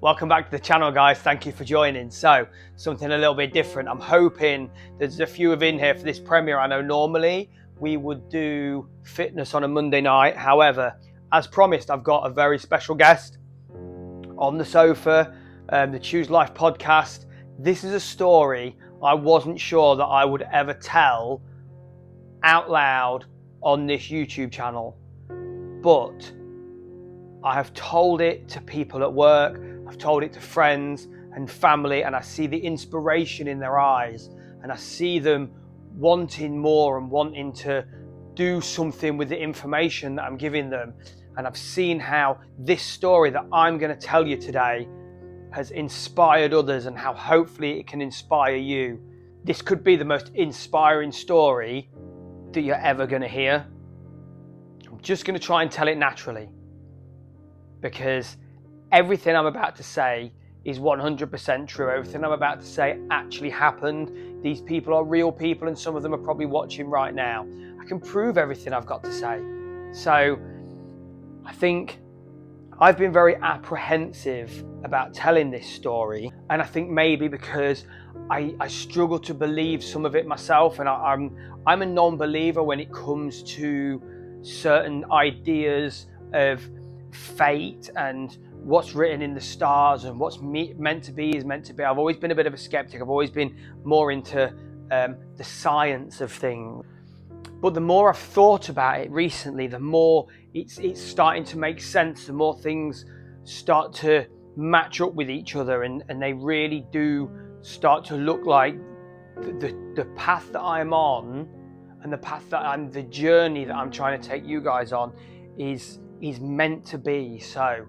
Welcome back to the channel, guys. Thank you for joining. So, something a little bit different. I'm hoping there's a few of in here for this premiere. I know normally we would do fitness on a Monday night. However, as promised, I've got a very special guest on the sofa, the Choose Life podcast. This is a story I wasn't sure that I would ever tell out loud on this YouTube channel, but I have told it to people at work, I've told it to friends and family, and I see the inspiration in their eyes, and I see them wanting more and wanting to do something with the information that I'm giving them. And I've seen how this story that I'm going to tell you today has inspired others, and how hopefully it can inspire you. This could be the most inspiring story that you're ever going to hear. I'm just going to try and tell it naturally, because everything I'm about to say is 100% true. Everything I'm about to say actually happened. These people are real people, and some of them are probably watching right now. I can prove everything I've got to say. So I think I've been very apprehensive about telling this story, and I think maybe because I struggle to believe some of it myself, and I'm a non-believer when it comes to certain ideas of fate and what's written in the stars and what's meant to be is meant to be. I've always been a bit of a skeptic. I've always been more into the science of things. But the more I've thought about it recently, the more it's starting to make sense. The more things start to match up with each other, and they really do start to look like the path that I'm on, and the journey that I'm trying to take you guys on is meant to be. So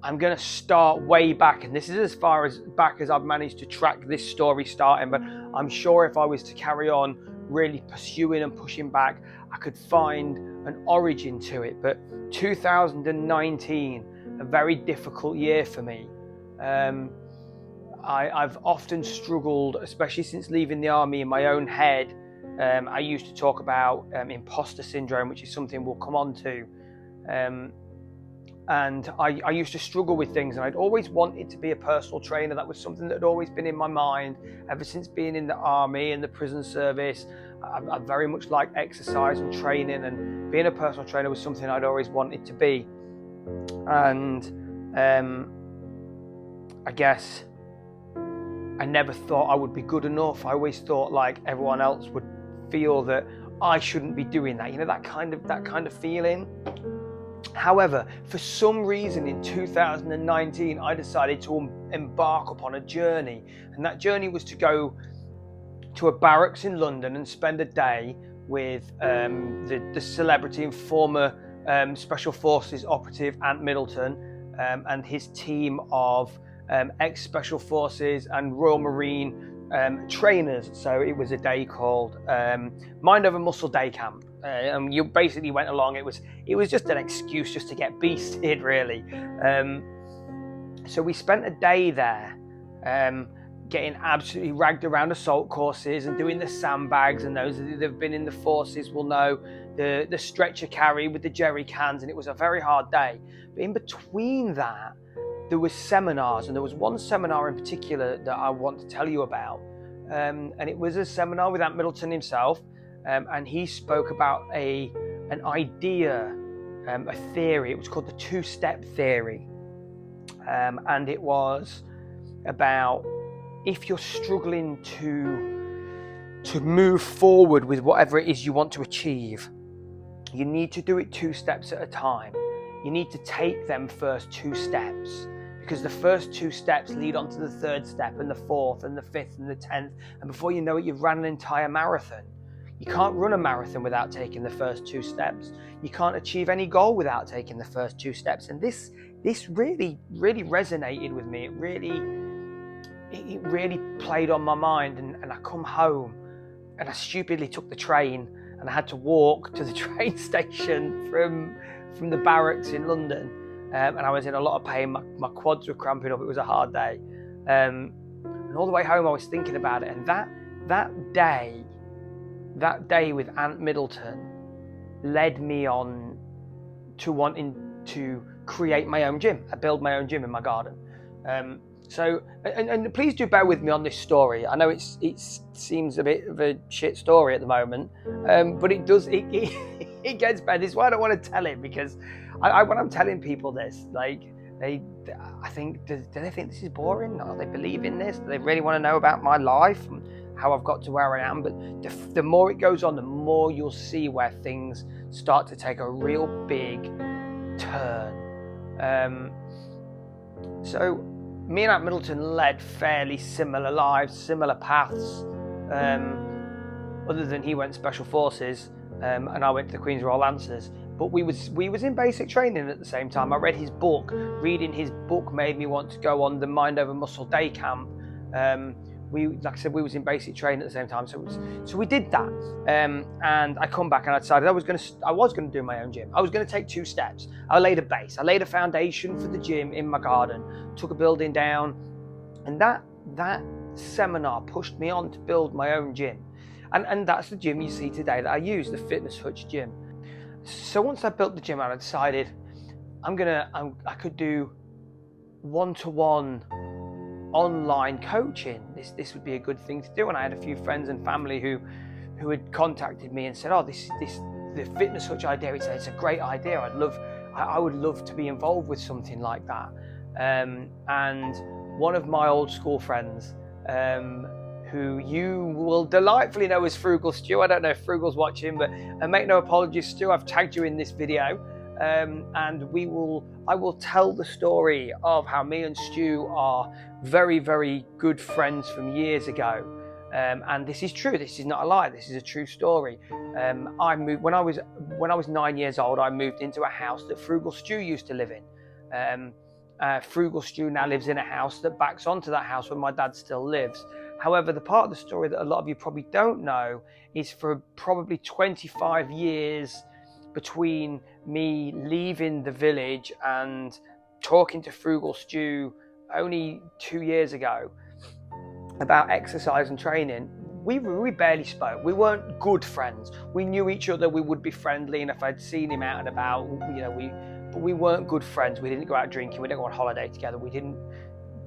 I'm going to start way back, and this is as far as back as I've managed to track this story starting, but I'm sure if I was to carry on really pursuing and pushing back, I could find an origin to it. But 2019, a very difficult year for me. I've often struggled, especially since leaving the army, in my own head. I used to talk about imposter syndrome, which is something we'll come on to. And I used to struggle with things, and I'd always wanted to be a personal trainer. That was something that had always been in my mind ever since being in the army and the prison service. I very much liked exercise and training, and being a personal trainer was something I'd always wanted to be. And I guess I never thought I would be good enough. I always thought like everyone else would feel that I shouldn't be doing that. You know, that kind of feeling. However, for some reason in 2019, I decided to embark upon a journey, and that journey was to go to a barracks in London and spend a day with the celebrity and former Special Forces operative Ant Middleton and his team of ex-Special Forces and Royal Marine trainers. So it was a day called Mind Over Muscle Day Camp. And you basically went along. It was just an excuse just to get beasted, really. So we spent a day there, getting absolutely ragged around assault courses and doing the sandbags. And those that have been in the forces will know the stretcher carry with the jerry cans. And it was a very hard day. But in between that, there was seminars, and there was one seminar in particular that I want to tell you about. And it was a seminar with Ant Middleton himself. And he spoke about an idea, a theory. It was called the two-step theory. And it was about, if you're struggling to move forward with whatever it is you want to achieve, you need to do it 2 steps at a time. You need to take them first 2 steps, because the first 2 steps lead on to the 3rd step and the 4th and the 5th and the 10th. And before you know it, you've ran an entire marathon. You can't run a marathon without taking the first 2 steps. You can't achieve any goal without taking the first 2 steps. And this really, really resonated with me. It really played on my mind. And I come home, and I stupidly took the train, and I had to walk to the train station from the barracks in London. And I was in a lot of pain. My quads were cramping up. It was a hard day. And all the way home, I was thinking about it. And that day with Ant Middleton led me on to wanting to create my own gym. I built my own gym in my garden. So please do bear with me on this story. I know it seems a bit of a shit story at the moment, but it gets better. This is why I don't want to tell it, because when I'm telling people this, like I think, do they think this is boring? Or they believe in this? Do they really want to know about my life and how I've got to where I am? But the more it goes on, the more you'll see where things start to take a real big turn. So me and Middleton led fairly similar lives, similar paths, other than he went Special Forces and I went to the Queen's Royal Lancers. But we was in basic training at the same time. I read his book. Reading his book made me want to go on the Mind Over Muscle day camp. Like I said, we was in basic training at the same time, so we did that. And I come back and I decided I was going to do my own gym. I was going to take 2 steps. I laid a base. I laid a foundation for the gym in my garden. Took a building down, and that seminar pushed me on to build my own gym. And that's the gym you see today that I use, the Fitness Hutch gym. So once I built the gym out, I decided I could do one-to-one online coaching. This would be a good thing to do. And I had a few friends and family who had contacted me and said, "Oh, the Fitness Hutch idea. It's a great idea. I would love to be involved with something like that." And one of my old school friends, who you will delightfully know as Frugal Stu. I don't know if Frugal's watching, but make no apologies, Stu. I've tagged you in this video. And I will tell the story of how me and Stu are very, very good friends from years ago. And this is true. This is not a lie. This is a true story. I moved when I was 9 years old. I moved into a house that Frugal Stu used to live in. Frugal Stu now lives in a house that backs onto that house where my dad still lives. However, the part of the story that a lot of you probably don't know is for probably 25 years between me leaving the village and talking to Frugal Stu only 2 years ago about exercise and training, we barely spoke. We weren't good friends. We knew each other. We would be friendly, and if I'd seen him out and about, but we weren't good friends. We didn't go out drinking. We didn't go on holiday together. We didn't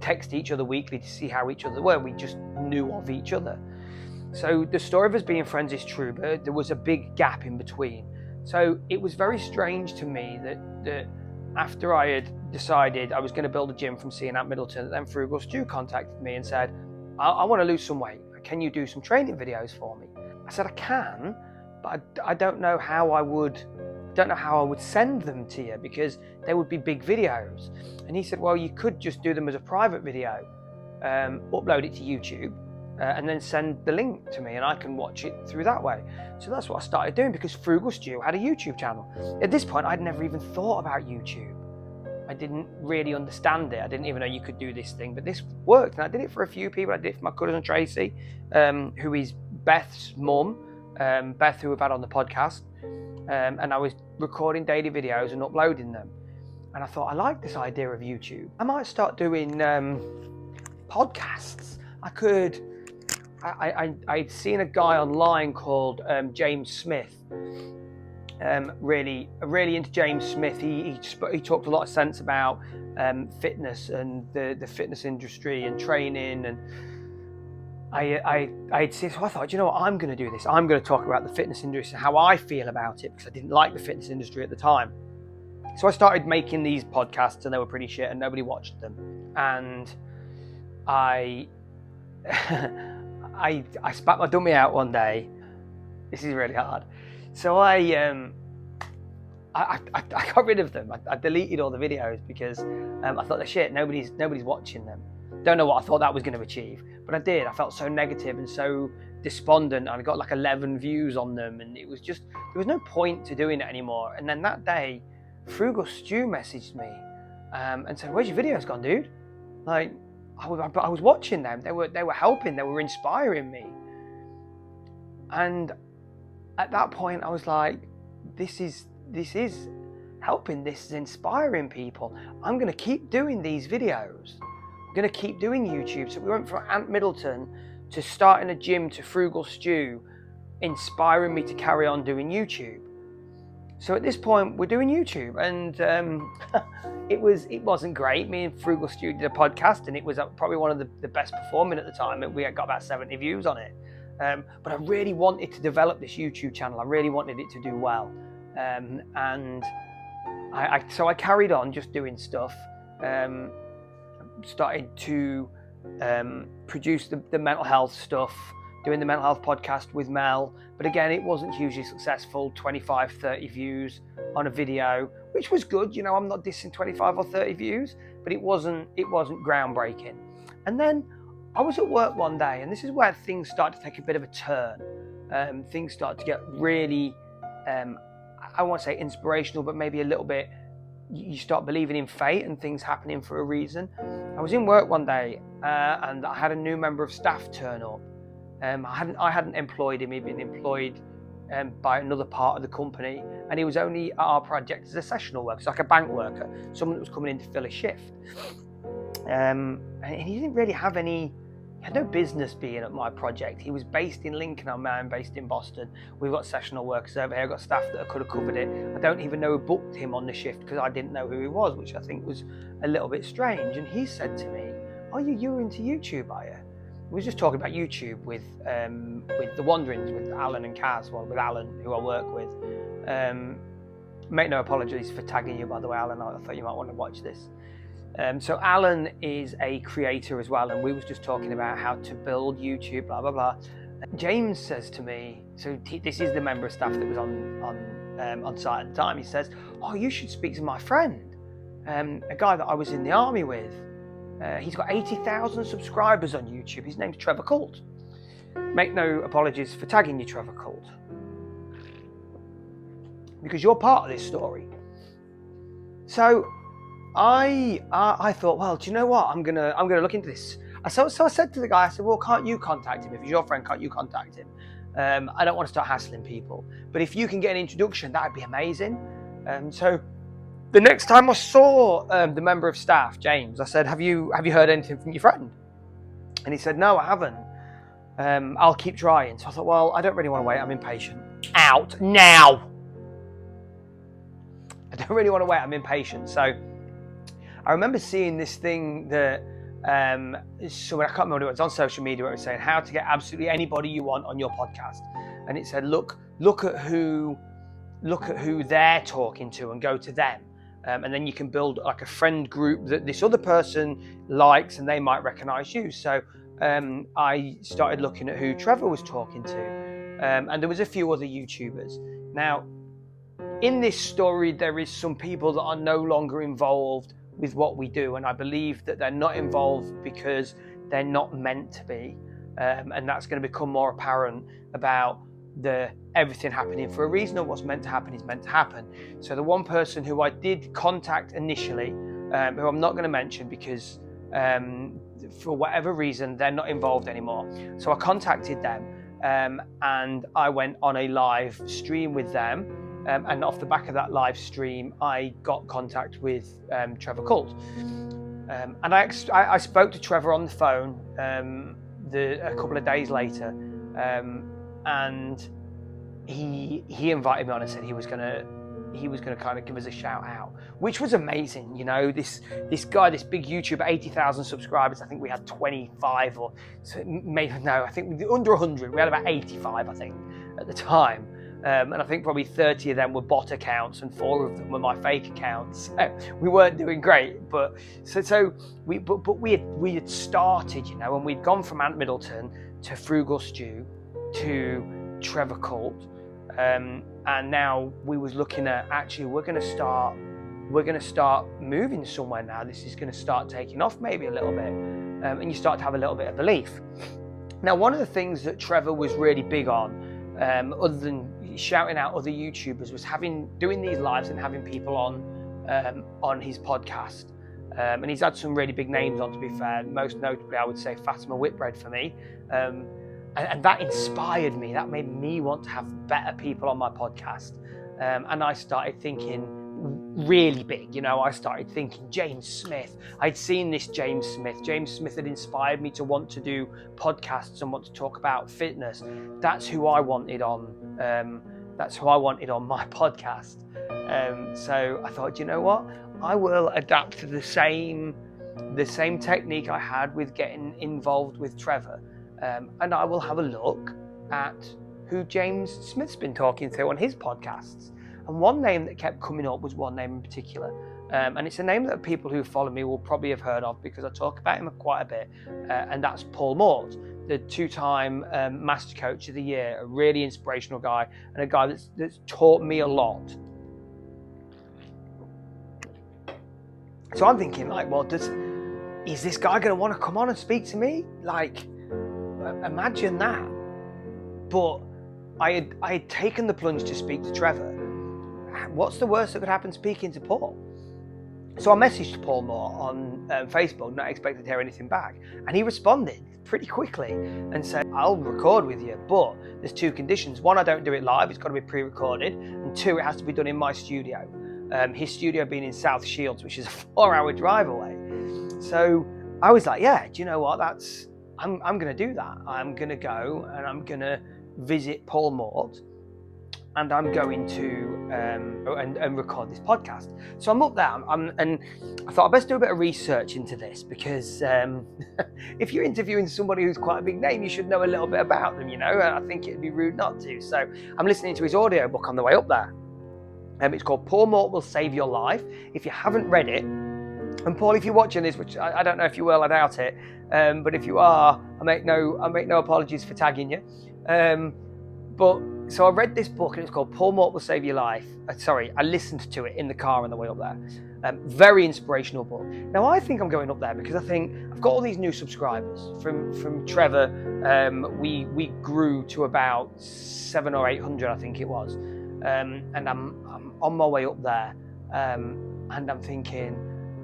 text each other weekly to see how each other were. We just knew of each other. So the story of us being friends is true, but there was a big gap in between. So it was very strange to me that after I had decided I was going to build a gym from seeing at Middleton, then Frugal Stu contacted me and said, I want to lose some weight. Can you do some training videos for me? I said, I can, but I don't know how I would send them to you, because they would be big videos. And he said, well, you could just do them as a private video, upload it to YouTube, and then send the link to me and I can watch it through that way. So that's what I started doing, because Frugal Stu had a YouTube channel. At this point, I'd never even thought about YouTube. I didn't really understand it. I didn't even know you could do this thing, but this worked. And I did it for a few people. I did it for my cousin Tracy, who is Beth's mum, Beth, who we've had on the podcast. And I was recording daily videos and uploading them. And I thought, I like this idea of YouTube. I might start doing podcasts. I'd seen a guy online called James Smith. Really into James Smith. He talked a lot of sense about fitness and the fitness industry and training. And I'd see, so I thought, you know what, I'm going to do this. I'm going to talk about the fitness industry and how I feel about it, because I didn't like the fitness industry at the time. So I started making these podcasts, and they were pretty shit and nobody watched them. And I spat my dummy out one day. This is really hard. So I got rid of them. I deleted all the videos because I thought, they're shit. Nobody's watching them. Don't know what I thought that was going to achieve, but I did. I felt so negative and so despondent. And I got like 11 views on them, and it was just, there was no point to doing it anymore. And then that day, Frugal Stu messaged me and said, "Where's your videos gone, dude?" Like, I was watching them. They were helping. They were inspiring me. And at that point, I was like, this is helping. This is inspiring people. I'm going to keep doing these videos. I'm going to keep doing YouTube. So we went from Ant Middleton to starting a gym to Frugal Stu, inspiring me to carry on doing YouTube. So at this point, we're doing YouTube, and it wasn't great. Me and Frugal Stu did a podcast, and it was probably one of the best performing at the time. We had got about 70 views on it. But I really wanted to develop this YouTube channel. I really wanted it to do well, and so I carried on just doing stuff. Started to produce the mental health stuff, doing the mental health podcast with Mel, but again, it wasn't hugely successful. 25, 30 views on a video, which was good. You know, I'm not dissing 25 or 30 views, but it wasn't groundbreaking. And then I was at work one day, and this is where things start to take a bit of a turn. Things start to get really, I won't say inspirational, but maybe a little bit, you start believing in fate and things happening for a reason. I was in work one day, and I had a new member of staff turn up. I hadn't employed him. He'd been employed by another part of the company, and he was only at our project as a sessional worker, like a bank worker, someone that was coming in to fill a shift. And he didn't really have he had no business being at my project. He was based in Lincoln, I'm based in Boston. We've got sessional workers over here. I've got staff that could have covered it. I don't even know who booked him on the shift because I didn't know who he was, which I think was a little bit strange. And he said to me, you're into YouTube, are you? We were just talking about YouTube with the Wanderings, with Alan and Kaz, with Alan, who I work with. Make no apologies for tagging you, by the way, Alan. I thought you might want to watch this. So Alan is a creator as well, and we was just talking about how to build YouTube, blah, blah, blah. James says to me, this is the member of staff that was on site at the time, he says, you should speak to my friend, a guy that I was in the army with. He's got 80,000 subscribers on YouTube. His name's Trevor Colt. Make no apologies for tagging you, Trevor Colt, because you're part of this story. So I thought, well, do you know what? I'm gonna look into this. So I said to the guy, I said, well, can't you contact him? If he's your friend, can't you contact him? I don't want to start hassling people, but if you can get an introduction, that'd be amazing. So the next time I saw the member of staff, James, I said, have you heard anything from your friend? And he said, no, I haven't. I'll keep trying. So I thought, well, I don't really want to wait. I'm impatient. Out now. I don't really want to wait. I'm impatient. So I remember seeing this thing that I can't remember what it was, on social media, where it was saying how to get absolutely anybody you want on your podcast. And it said, look at who they're talking to and go to them. And then you can build like a friend group that this other person likes and they might recognize you. So I started looking at who Trevor was talking to. And there was a few other YouTubers. Now, in this story, there is some people that are no longer involved with what we do. And I believe that they're not involved because they're not meant to be. And that's going to become more apparent about everything happening for a reason, or what's meant to happen is meant to happen. So the one person who I did contact initially, who I'm not going to mention because for whatever reason they're not involved anymore. So I contacted them and I went on a live stream with them, and off the back of that live stream I got contact with Trevor Colt, and I spoke to Trevor on the phone a couple of days later. And he invited me on and said he was gonna kind of give us a shout out, which was amazing. You know, this guy, this big YouTuber, 80,000 subscribers. I think we had 25 or so, maybe no, I think under 100. We had about 85, I think, at the time. And I think probably 30 of them were bot accounts and 4 of them were my fake accounts. So we weren't doing great, but we had started, you know, and we'd gone from Middleton to Frugal Stew to Trevor Colt, and now we was looking at, actually we're going to start moving somewhere now. This is going to start taking off maybe a little bit, and you start to have a little bit of belief. Now, one of the things that Trevor was really big on, other than shouting out other YouTubers, was doing these lives and having people on his podcast. And he's had some really big names on, to be fair. Most notably, I would say Fatima Whitbread for me. And that inspired me. That made me want to have better people on my podcast. And I started thinking really big. You know, I started thinking James Smith. I'd seen this James Smith. James Smith had inspired me to want to do podcasts and want to talk about fitness. That's who I wanted on. That's who I wanted on my podcast. So I thought, you know what? I will adapt to the same technique I had with getting involved with Trevor, and I will have a look at who James Smith's been talking to on his podcasts. And one name that kept coming up was one name in particular, and it's a name that people who follow me will probably have heard of because I talk about him quite a bit, and that's Paul Mort, the two-time Master Coach of the Year, a really inspirational guy, and a guy that's taught me a lot. So I'm thinking, like, well, is this guy going to want to come on and speak to me? Like, imagine that. But I had taken the plunge to speak to Trevor. What's the worst that could happen speaking to Paul? So I messaged Paul Mort on Facebook, not expecting to hear anything back. And he responded pretty quickly and said, I'll record with you, but there's two conditions. One, I don't do it live. It's got to be pre-recorded. And two, it has to be done in my studio. His studio being in South Shields, which is a 4-hour drive away. So I was like, yeah, do you know what? I'm going to do that. I'm going to go and I'm going to visit Paul Mort, and I'm going to and record this podcast. So I'm up there, and I thought I'd best do a bit of research into this because if you're interviewing somebody who's quite a big name, you should know a little bit about them, and I think it'd be rude not to. So I'm listening to his audiobook on the way up there. It's called Paul Mort Will Save Your Life. If you haven't read it, and Paul, if you're watching this, which I don't know if you will, I doubt it, but if you are, I make no apologies for tagging you. So I read this book, and it's called Paul Mort Will Save Your Life. I listened to it in the car on the way up there. Very inspirational book. Now I think I'm going up there because I think I've got all these new subscribers from Trevor. We grew to about 700 or 800, I think it was. And I'm on my way up there, and I'm thinking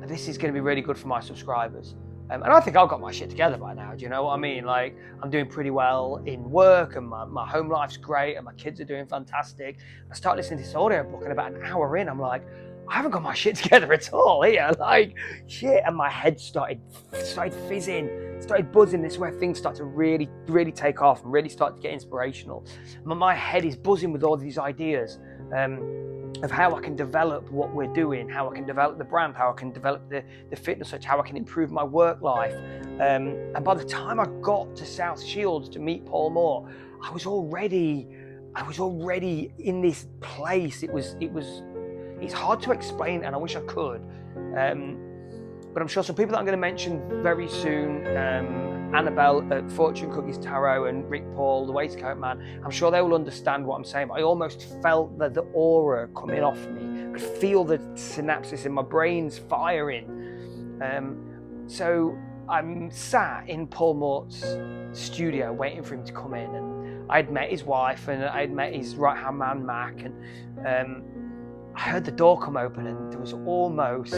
this is going to be really good for my subscribers. And I think I've got my shit together by now. Do you know what I mean? Like, I'm doing pretty well in work, and my home life's great, and my kids are doing fantastic. I start listening to this audiobook, and about an hour in, I'm like, I haven't got my shit together at all here. Like, shit. And my head started fizzing, started buzzing. This is where things start to really, really take off and really start to get inspirational. My head is buzzing with all these ideas of how I can develop what we're doing, how I can develop the brand, how I can develop the fitness search, how I can improve my work life. And by the time I got to South Shields to meet Paul Mort, I was already in this place. It's hard to explain, and I wish I could. But I'm sure some people that I'm going to mention very soon, Annabelle at Fortune Cookies Tarot and Rick Paul, the Waistcoat Man, I'm sure they will understand what I'm saying. But I almost felt the aura coming off me. I could feel the synapses in my brain's firing. So I'm sat in Paul Mort's studio waiting for him to come in, and I'd met his wife and I'd met his right-hand man, Mac, and I heard the door come open, and there was almost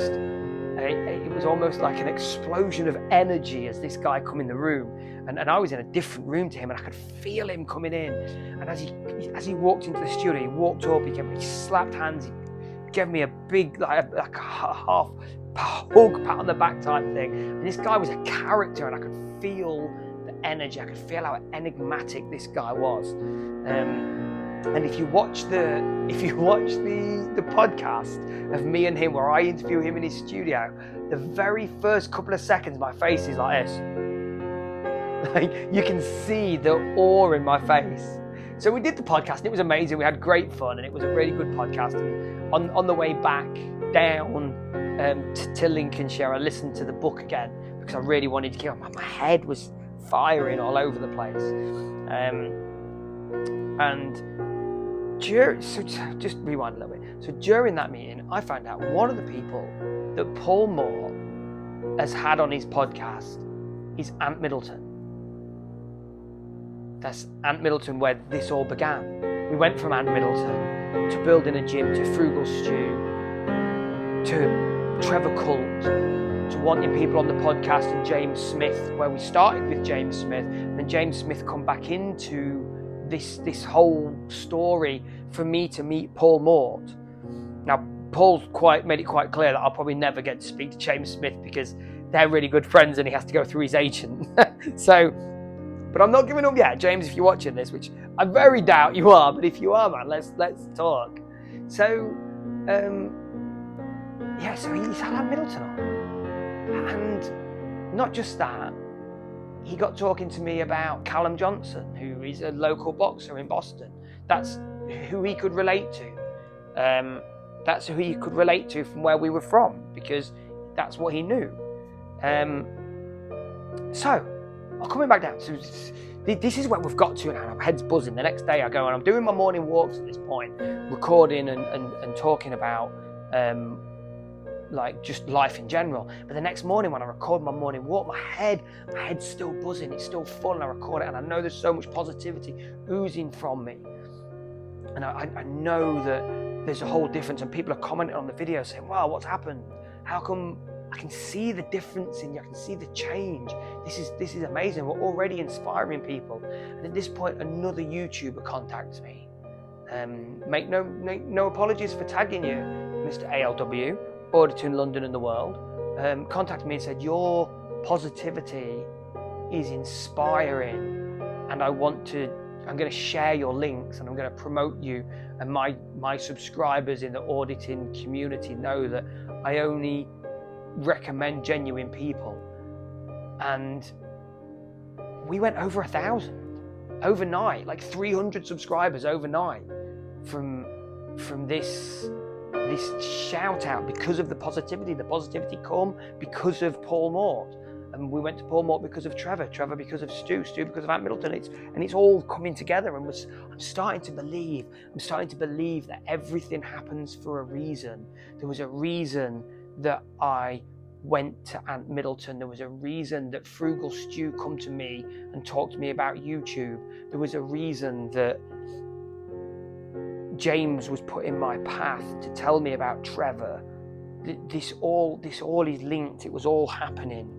like an explosion of energy as this guy come in the room, and I was in a different room to him, and I could feel him coming in. And as he walked into the studio, he walked up, he slapped hands, he gave me a big like a half hug, pat on the back type thing. And this guy was a character, and I could feel the energy, I could feel how enigmatic this guy was. And if you watch the podcast of me and him, where I interview him in his studio, the very first couple of seconds, my face is like this. Like, you can see the awe in my face. So we did the podcast, and it was amazing. We had great fun, and it was a really good podcast. And on the way back down to Lincolnshire, I listened to the book again because I really wanted to get. My head was firing all over the place. So just rewind a little bit. So during that meeting, I found out one of the people that Paul Mort has had on his podcast is Aunt Middleton. That's Aunt Middleton where this all began. We went from Aunt Middleton to building a gym, to Frugal Stew, to Trevor Colt, to wanting people on the podcast, and James Smith, where we started with James Smith, and then James Smith come back into this whole story for me to meet Paul Mort. Now, Paul's made it quite clear that I'll probably never get to speak to James Smith because they're really good friends and he has to go through his agent. So But I'm not giving up yet, James, if you're watching this, which I very doubt you are, but if you are, man, let's talk. So, so he's had Middleton on. And not just that, he got talking to me about Callum Johnson, who is a local boxer in Boston. That's who he could relate to. That's who he could relate to from where we were from, because that's what he knew. So, I'm coming back down. So this is where we've got to now. My head's buzzing. The next day I go and I'm doing my morning walks at this point, recording and talking about like just life in general. But the next morning when I record my morning walk, my head's still buzzing. It's still full, and I record it, and I know there's so much positivity oozing from me. And I know that there's a whole difference, and people are commenting on the video saying, wow, what's happened? How come? I can see the difference in you. I can see the change. This is amazing. We're already inspiring people. And at this point, another YouTuber contacts me. Make no apologies for tagging you, Mr. ALW, auditor in London and the world. Contacted me and said, your positivity is inspiring, and I'm going to share your links, and I'm going to promote you. And my subscribers in the auditing community know that I only recommend genuine people. And we went over 1,000 overnight, like 300 subscribers overnight from this shout out, because of the positivity come because of Paul Mort. And we went to Paul Mort because of Trevor because of Stu because of Aunt Middleton. It's all coming together, and I'm starting to believe that everything happens for a reason. There was a reason that I went to Aunt Middleton. There was a reason that Frugal Stu come to me and talked to me about YouTube. There was a reason that James was put in my path to tell me about Trevor. This all is linked. It was all happening.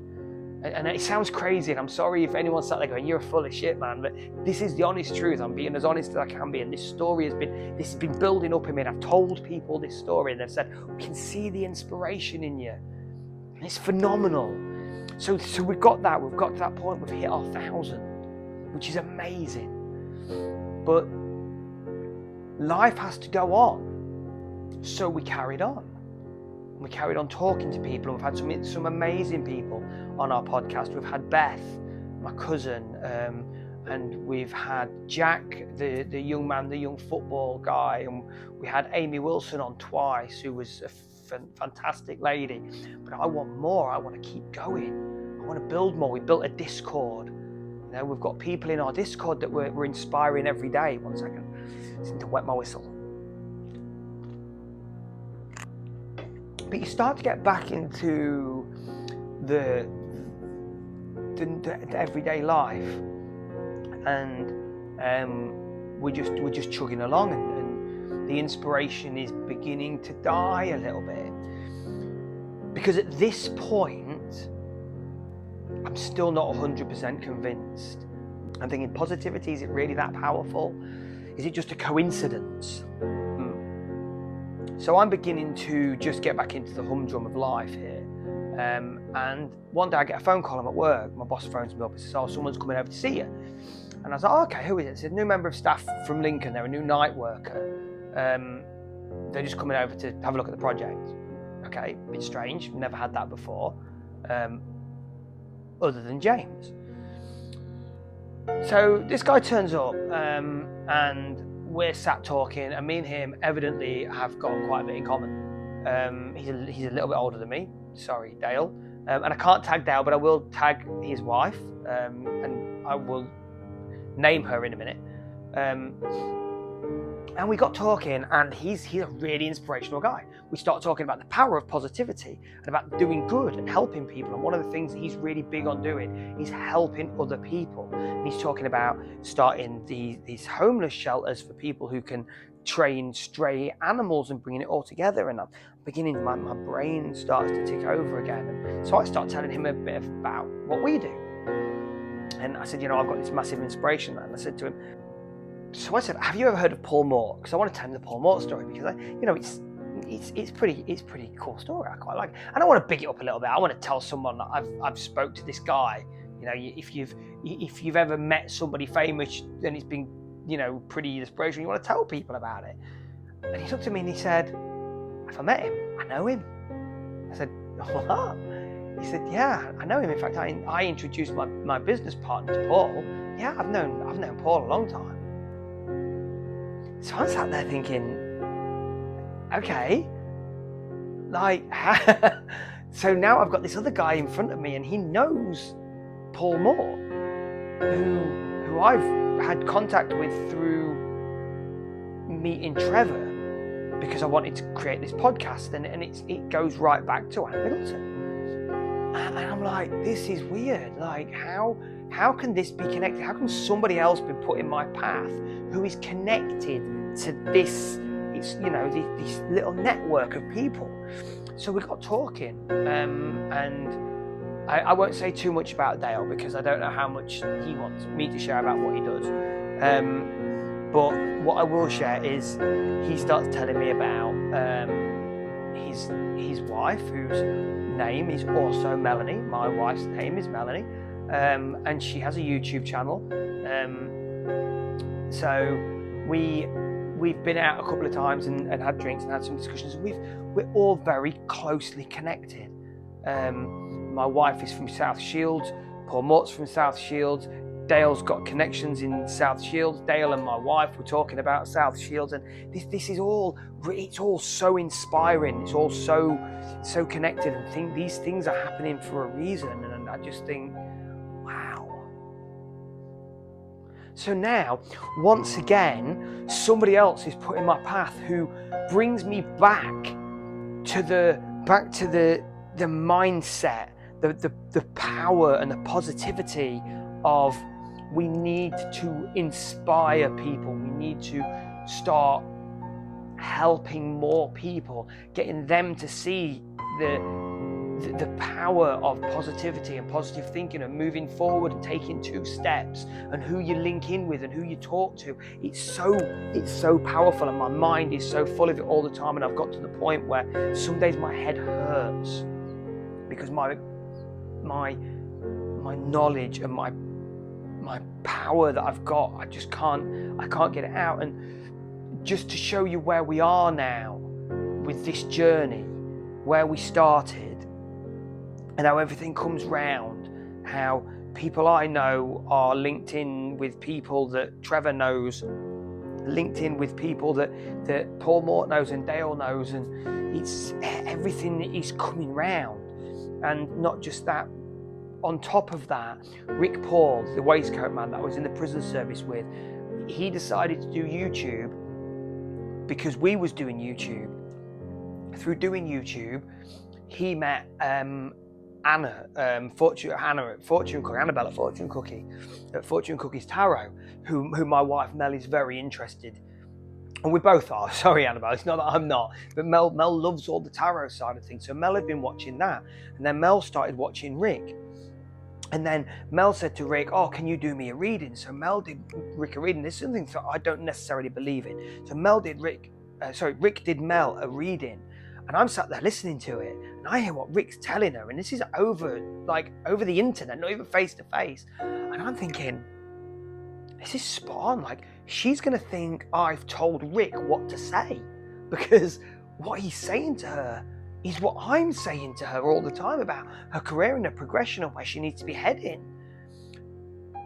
And it sounds crazy, and I'm sorry if anyone's sat there going, you're full of shit, man, but this is the honest truth. I'm being as honest as I can be, and this story has been building up in me, and I've told people this story, and they've said, we can see the inspiration in you, and it's phenomenal. So we've got to that point, we've hit our 1,000, which is amazing. But life has to go on, so we carried on. We carried on talking to people, and we've had some amazing people on our podcast. We've had Beth, my cousin, and we've had Jack, the young man, the young football guy, and we had Amy Wilson on twice, who was a fantastic lady. But I want more. I want to keep going. I want to build more. We built a Discord. You know, we've got people in our Discord that we're inspiring every day. 1 second. I just need to wet my whistle. But you start to get back into the everyday life, and we're just chugging along, and the inspiration is beginning to die a little bit, because at this point I'm still not 100% convinced. I'm thinking, positivity, is it really that powerful? Is it just a coincidence? So I'm beginning to just get back into the humdrum of life here. And one day I get a phone call. I'm at work. My boss phones me up and says, oh, someone's coming over to see you. And I was like, oh, okay, who is it? He said, new member of staff from Lincoln. They're a new night worker. They're just coming over to have a look at the project. Okay, a bit strange. Never had that before, other than James. So this guy turns up, and we're sat talking, and me and him evidently have got quite a bit in common. He's a little bit older than me. Sorry, Dale. And I can't tag Dale, but I will tag his wife, and I will name her in a minute. And we got talking, and he's a really inspirational guy. We start talking about the power of positivity and about doing good and helping people. And one of the things that he's really big on doing is helping other people. And he's talking about starting these homeless shelters for people who can train stray animals and bringing it all together. And I'm beginning, my brain starts to tick over again. And so I start telling him a bit about what we do. And I said, I've got this massive inspiration. And I said to him, so I said, have you ever heard of Paul Mort? Because I want to tell him the Paul Mort story, because it's pretty cool story. I quite like it. And I want to big it up a little bit. I want to tell someone that I've spoke to this guy You know, if you've ever met somebody famous and it's been, you know, pretty inspirational, you want to tell people about it. And he looked at me and he said, if I met him, I know him. I said, what? He said, yeah, I know him. In fact, I introduced my business partner to Paul. Yeah, I've known Paul a long time. So I sat there thinking, okay, like, so now I've got this other guy in front of me and he knows Paul Mort, who I've had contact with through meeting Trevor because I wanted to create this podcast, and it goes right back to Middleton. And I'm like, this is weird. Like, how can this be connected? How can somebody else be put in my path who is connected to this, it's, you know, this little network of people? So we got talking, and I won't say too much about Dale because I don't know how much he wants me to share about what he does. But what I will share is he starts telling me about his wife, whose name is also Melanie. My wife's name is Melanie, and she has a YouTube channel. So we've been out a couple of times and had drinks and had some discussions. We're all very closely connected. My wife is from South Shields. Paul Mort's from South Shields. Dale's got connections in South Shields. Dale and my wife were talking about South Shields, and this is all, it's all so inspiring. It's all so connected, and these things are happening for a reason. And I just think, wow. So now, once again, somebody else is put in my path who brings me back to the mindset, the power and the positivity of, we need to inspire people. We need to start helping more people, getting them to see the power of positivity and positive thinking and moving forward and taking 2 steps, and who you link in with and who you talk to. It's so powerful, and my mind is so full of it all the time. And I've got to the point where some days my head hurts because my knowledge and my power that I've got, I can't get it out. And just to show you where we are now with this journey, where we started, and how everything comes round, how people I know are linked in with people that Trevor knows, linked in with people that Paul Mort knows and Dale knows, and it's everything is coming round. And not just that, on top of that, Rick Paul, the waistcoat man that I was in the prison service with, he decided to do YouTube because we was doing YouTube. Through doing YouTube, he met Annabelle at Fortune Cookies Tarot, who my wife Mel is very interested. And we both are. Sorry, Annabelle, it's not that I'm not. But Mel loves all the tarot side of things. So Mel had been watching that. And then Mel started watching Rick. And then Mel said to Rick, oh, can you do me a reading? So Mel did Rick a reading. This is something that I don't necessarily believe in. So Rick did Mel a reading. And I'm sat there listening to it. And I hear what Rick's telling her. And this is over the internet, not even face to face. And I'm thinking, this is spot on. Like, she's going to think I've told Rick what to say, because what he's saying to her is what I'm saying to her all the time about her career and the progression of where she needs to be heading.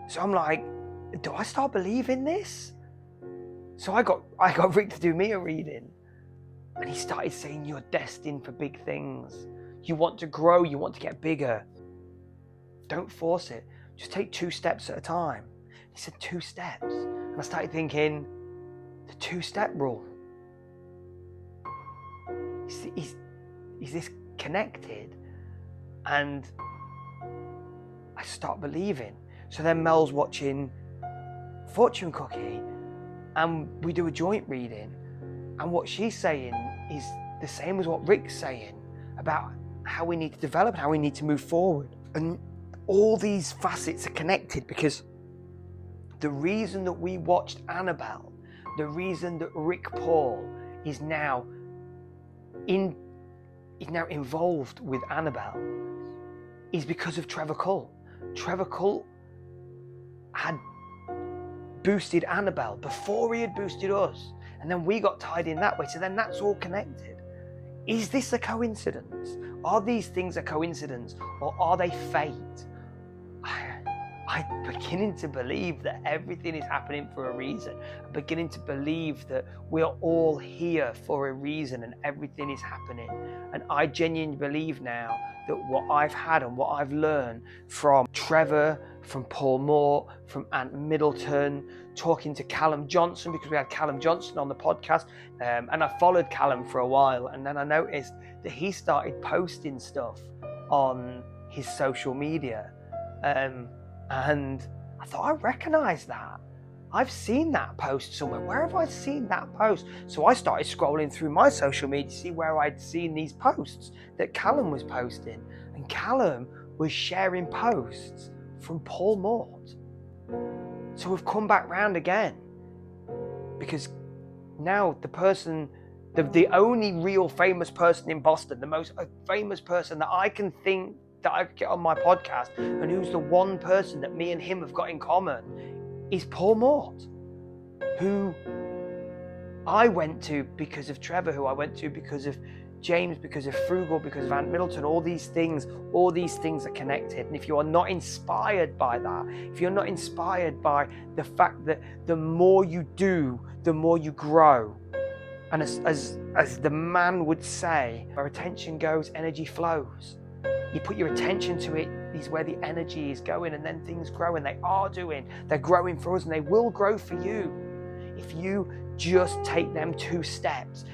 So I'm like, do I start believing this? So I got Rick to do me a reading, and he started saying, you're destined for big things. You want to grow, you want to get bigger. Don't force it. Just take 2 steps at a time. He said 2 steps. And I started thinking, the 2-step rule. Is this connected? And I start believing. So then Mel's watching Fortune Cookie, and we do a joint reading. And what she's saying is the same as what Rick's saying about how we need to develop, how we need to move forward. And all these facets are connected, because the reason that we watched Annabelle, the reason that Rick Paul is now involved with Annabelle, is because of Trevor Colt. Trevor Colt had boosted Annabelle before he had boosted us. And then we got tied in that way. So then that's all connected. Is this a coincidence? Are these things a coincidence, or are they fate? I'm beginning to believe that everything is happening for a reason. I'm beginning to believe that we are all here for a reason and everything is happening. And I genuinely believe now that what I've had and what I've learned from Trevor, from Paul Mort, from Ant Middleton, talking to Callum Johnson, because we had Callum Johnson on the podcast, and I followed Callum for a while, and then I noticed that he started posting stuff on his social media. And I thought, I recognize that. I've seen that post somewhere. Where have I seen that post? So I started scrolling through my social media to see where I'd seen these posts that Callum was posting. And Callum was sharing posts from Paul Mort. So we've come back round again. Because now the only real famous person in Boston, the most famous person that I can think that I could get on my podcast, and who's the one person that me and him have got in common, is Paul Mort, who I went to because of Trevor, who I went to because of James, because of Frugal, because of Ant Middleton. All these things are connected. And if you are not inspired by that, if you're not inspired by the fact that the more you do, the more you grow, and as the man would say, where attention goes, energy flows. You put your attention to it, is where the energy is going, and then things grow, and they're growing for us, and they will grow for you. If you just take them two steps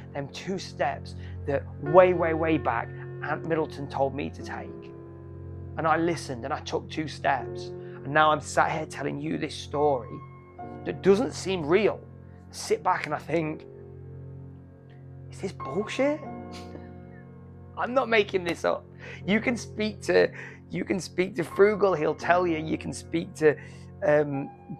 that way back Ant Middleton told me to take. And I listened and I took 2 steps. And now I'm sat here telling you this story that doesn't seem real. I sit back and I think, is this bullshit? I'm not making this up. You can speak to Frugal, he'll tell you. You can speak to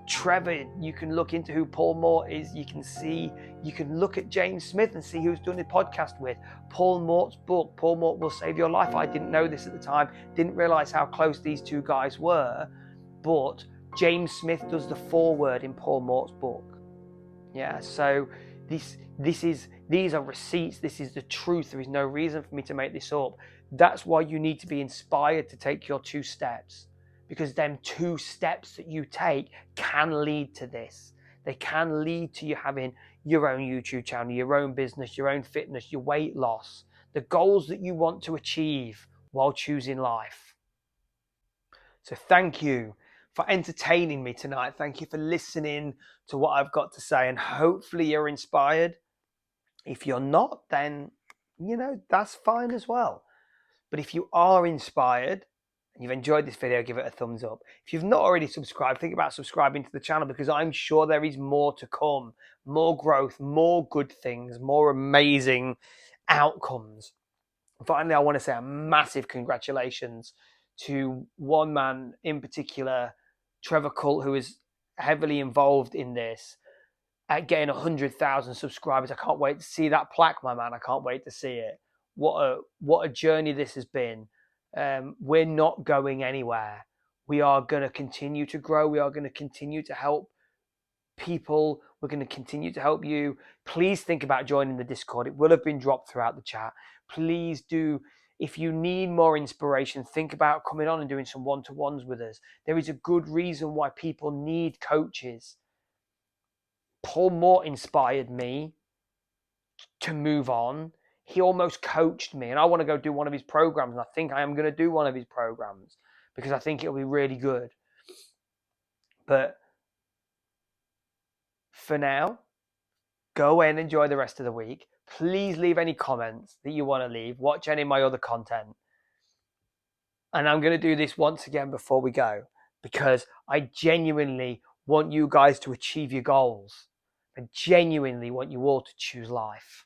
Trevor, you can look into who Paul Mort is. You can look at James Smith and see who's done a podcast with. Paul Mort's book, Paul Mort Will Save Your Life. I didn't know this at the time, didn't realize how close these 2 guys were, but James Smith does the foreword in Paul Mort's book. Yeah, so these are receipts. This is the truth. There is no reason for me to make this up. That's why you need to be inspired to take your 2 steps, because them 2 steps that you take can lead to this. They can lead to you having your own YouTube channel, your own business, your own fitness, your weight loss, the goals that you want to achieve while choosing life. So thank you for entertaining me tonight. Thank you for listening to what I've got to say, and hopefully you're inspired. If you're not, then, that's fine as well. But if you are inspired and you've enjoyed this video, give it a thumbs up. If you've not already subscribed, think about subscribing to the channel, because I'm sure there is more to come, more growth, more good things, more amazing outcomes. Finally, I want to say a massive congratulations to one man in particular, Trevor Colt, who is heavily involved in this, at getting 100,000 subscribers. I can't wait to see that plaque, my man. I can't wait to see it. What a journey this has been. We're not going anywhere. We are going to continue to grow. We are going to continue to help people. We're going to continue to help you. Please think about joining the Discord. It will have been dropped throughout the chat. Please do. If you need more inspiration, think about coming on and doing some one-to-ones with us. There is a good reason why people need coaches. Paul Mort inspired me to move on. He almost coached me, and I want to go do one of his programs, and I think I am going to do one of his programs because I think it'll be really good. But for now, go away and enjoy the rest of the week. Please leave any comments that you want to leave. Watch any of my other content. And I'm going to do this once again before we go, because I genuinely want you guys to achieve your goals. I genuinely want you all to choose life.